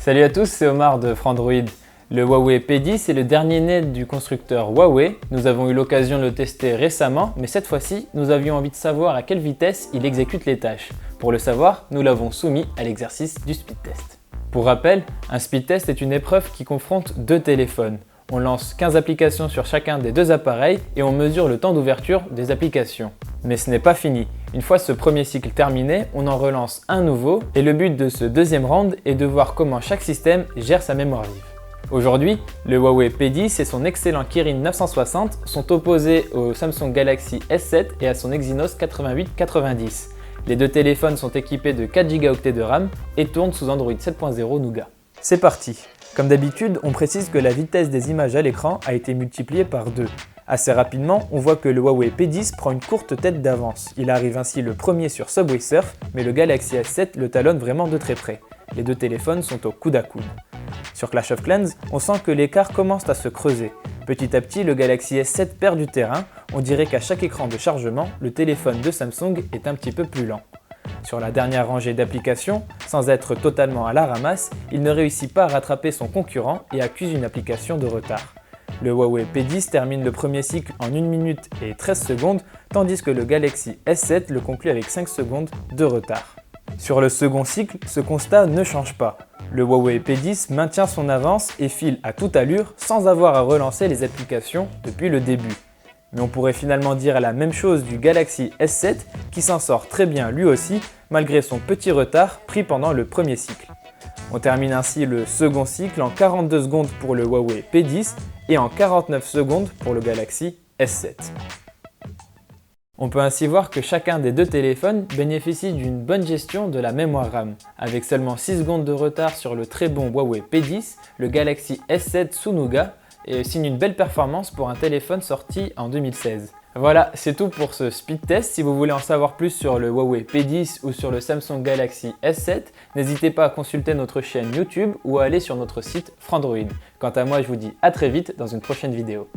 Salut à tous, c'est Omar de Frandroid. Le Huawei P10 est le dernier né du constructeur Huawei. Nous avons eu l'occasion de le tester récemment, mais cette fois-ci, nous avions envie de savoir à quelle vitesse il exécute les tâches. Pour le savoir, nous l'avons soumis à l'exercice du speed test. Pour rappel, un speed test est une épreuve qui confronte deux téléphones. On lance 15 applications sur chacun des deux appareils et on mesure le temps d'ouverture des applications. Mais ce n'est pas fini. Une fois ce premier cycle terminé, on en relance un nouveau et le but de ce deuxième round est de voir comment chaque système gère sa mémoire vive. Aujourd'hui, le Huawei P10 et son excellent Kirin 960 sont opposés au Samsung Galaxy S7 et à son Exynos 8890. Les deux téléphones sont équipés de 4 Go de RAM et tournent sous Android 7.0 Nougat. C'est parti! Comme d'habitude, on précise que la vitesse des images à l'écran a été multipliée par 2. Assez rapidement, on voit que le Huawei P10 prend une courte tête d'avance. Il arrive ainsi le premier sur Subway Surf, mais le Galaxy S7 le talonne vraiment de très près. Les deux téléphones sont au coude à coude. Sur Clash of Clans, on sent que l'écart commence à se creuser. Petit à petit, le Galaxy S7 perd du terrain. On dirait qu'à chaque écran de chargement, le téléphone de Samsung est un petit peu plus lent. Sur la dernière rangée d'applications, sans être totalement à la ramasse, il ne réussit pas à rattraper son concurrent et accuse une application de retard. Le Huawei P10 termine le premier cycle en 1 minute et 13 secondes, tandis que le Galaxy S7 le conclut avec 5 secondes de retard. Sur le second cycle, ce constat ne change pas. Le Huawei P10 maintient son avance et file à toute allure sans avoir à relancer les applications depuis le début. Mais on pourrait finalement dire la même chose du Galaxy S7 qui s'en sort très bien lui aussi malgré son petit retard pris pendant le premier cycle. On termine ainsi le second cycle en 42 secondes pour le Huawei P10 et en 49 secondes pour le Galaxy S7. On peut ainsi voir que chacun des deux téléphones bénéficie d'une bonne gestion de la mémoire RAM. Avec seulement 6 secondes de retard sur le très bon Huawei P10, le Galaxy S7 sous Nougat signe une belle performance pour un téléphone sorti en 2016. Voilà, c'est tout pour ce speed test. Si vous voulez en savoir plus sur le Huawei P10 ou sur le Samsung Galaxy S7, n'hésitez pas à consulter notre chaîne YouTube ou à aller sur notre site Frandroid. Quant à moi, je vous dis à très vite dans une prochaine vidéo.